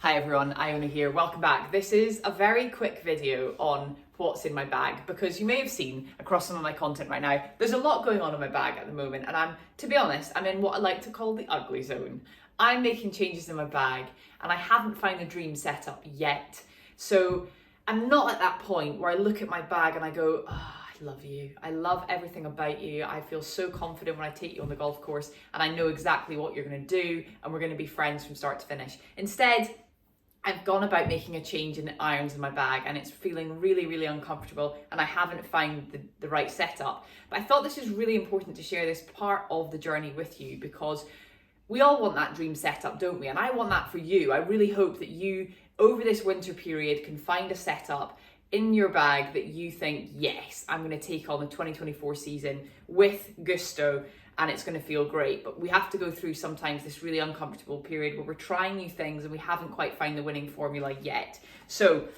Hi everyone, Iona here, welcome back. This is a very quick video on what's in my bag because you may have seen across some of my content right now, there's a lot going on in my bag at the moment and to be honest, I'm in what I like to call the ugly zone. I'm making changes in my bag and I haven't found the dream setup yet. So I'm not at that point where I look at my bag and I go, I love you. I love everything about you. I feel so confident when I take you on the golf course and I know exactly what you're going to do and we're going to be friends from start to finish. Instead, I've gone about making a change in the irons in my bag and it's feeling really, really uncomfortable and I haven't found the right setup. But I thought this is really important to share this part of the journey with you because we all want that dream setup, don't we? And I want that for you. I really hope that you, over this winter period, can find a setup in your bag that you think, yes, I'm going to take on the 2024 season with gusto and it's going to feel great. But we have to go through sometimes this really uncomfortable period where we're trying new things and we haven't quite found the winning formula yet. So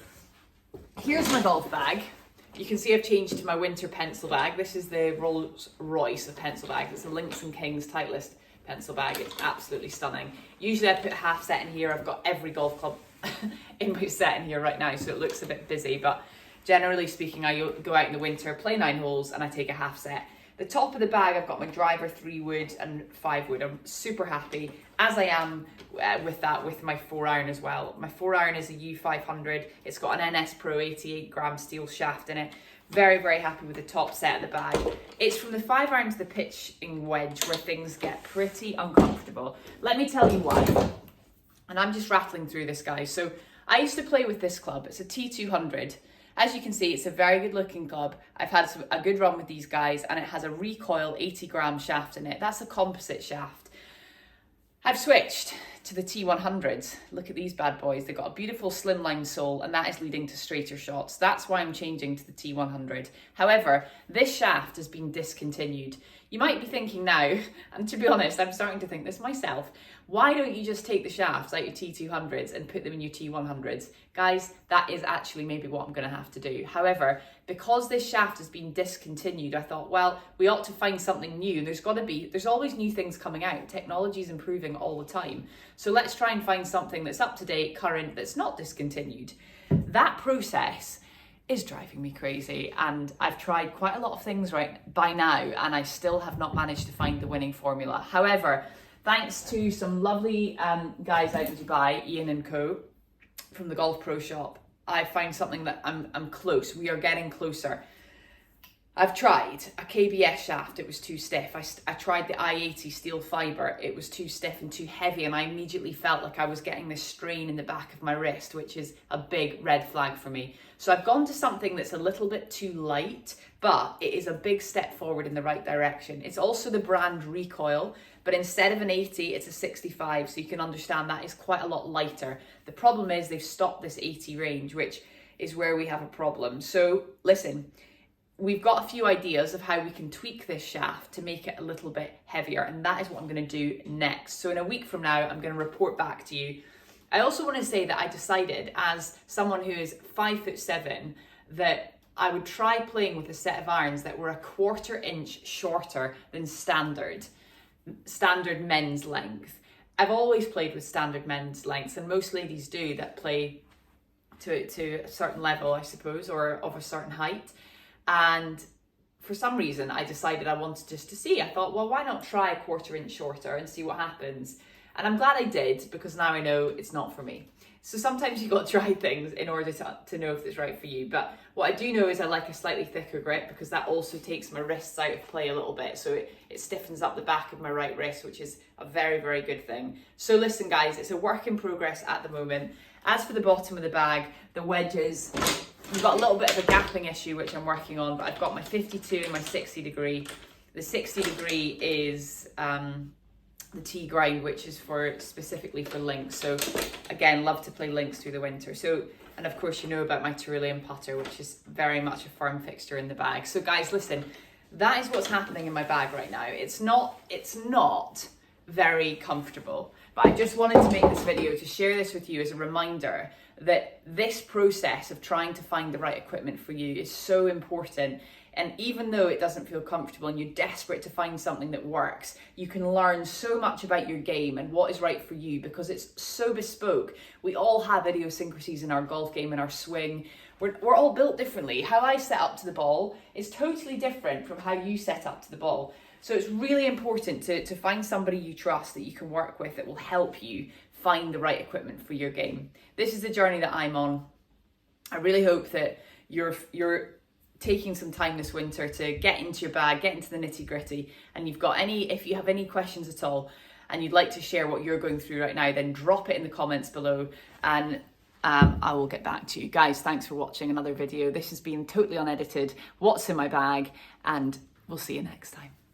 here's my golf bag. You can see I've changed to my winter pencil bag. This is the Rolls Royce of pencil bags. It's a Links and Kings Titleist pencil bag. It's absolutely stunning. Usually I put a half set in here. I've got every golf club in my set in here right now, so it looks a bit busy, but generally speaking, I go out in the winter, play 9 holes and I take a half set. The top of the bag, I've got my driver 3 wood and 5 wood. I'm super happy, as I am with that, with my 4-iron as well. My 4-iron is a U500. It's got an NS Pro 88 gram steel shaft in it. Very, very happy with the top set of the bag. It's from the 5-iron to the pitching wedge where things get pretty uncomfortable. Let me tell you why. And I'm just rattling through this, guys. So I used to play with this club. It's a T200. As you can see, it's a very good looking club. I've had a good run with these guys and it has a recoil 80 gram shaft in it. That's a composite shaft. I've switched to the T100s. Look at these bad boys. They've got a beautiful slimline sole and that is leading to straighter shots. That's why I'm changing to the T100. However, this shaft has been discontinued. You might be thinking now, and to be honest, I'm starting to think this myself, why don't you just take the shafts out your T200s and put them in your T100s? Guys, that is actually maybe what I'm going to have to do. However, because this shaft has been discontinued, I thought, well, we ought to find something new. And there's always new things coming out. Technology is improving all the time. So let's try and find something that's up to date, current, that's not discontinued. That process is driving me crazy and I've tried quite a lot of things right by now and I still have not managed to find the winning formula. However, thanks to some lovely guys out in Dubai, Ian and Co, from the Golf Pro shop, I found something that I'm close. We are getting closer. I've tried a KBS shaft, it was too stiff. I tried the I-80 steel fibre, it was too stiff and too heavy and I immediately felt like I was getting this strain in the back of my wrist, which is a big red flag for me. So I've gone to something that's a little bit too light, but it is a big step forward in the right direction. It's also the brand Recoil, but instead of an 80, it's a 65, so you can understand that is quite a lot lighter. The problem is they've stopped this 80 range, which is where we have a problem. So listen, we've got a few ideas of how we can tweak this shaft to make it a little bit heavier, and that is what I'm going to do next. So in a week from now, I'm going to report back to you. I also want to say that I decided, as someone who is 5'7", that I would try playing with a set of irons that were a 1/4 inch shorter than standard men's length. I've always played with standard men's lengths, and most ladies do that play to a certain level, I suppose, or of a certain height. And for some reason, I decided I wanted just to see. I thought, well, why not try a 1/4 inch shorter and see what happens? And I'm glad I did, because now I know it's not for me. So sometimes you've got to try things in order to know if it's right for you. But what I do know is I like a slightly thicker grip because that also takes my wrists out of play a little bit. So it stiffens up the back of my right wrist, which is a very, very good thing. So listen, guys, it's a work in progress at the moment. As for the bottom of the bag, the wedges, we've got a little bit of a gapping issue, which I'm working on, but I've got my 52 and my 60 degree. The 60 degree is the T grind, which is specifically for links. So again, love to play links through the winter. So, and of course you know about my Tyrolean putter, which is very much a firm fixture in the bag. So guys, listen, that is what's happening in my bag right now. It's not very comfortable, but I just wanted to make this video to share this with you as a reminder that this process of trying to find the right equipment for you is so important. And even though it doesn't feel comfortable and you're desperate to find something that works, you can learn so much about your game and what is right for you because it's so bespoke. We all have idiosyncrasies in our golf game and our swing. We're all built differently. How I set up to the ball is totally different from how you set up to the ball. So it's really important to find somebody you trust that you can work with that will help you find the right equipment for your game. This is the journey that I'm on. I really hope that you're taking some time this winter to get into your bag, get into the nitty gritty, and if you have any questions at all and you'd like to share what you're going through right now, then drop it in the comments below and I will get back to you. Guys, thanks for watching another video. This has been totally unedited, what's in my bag, and we'll see you next time.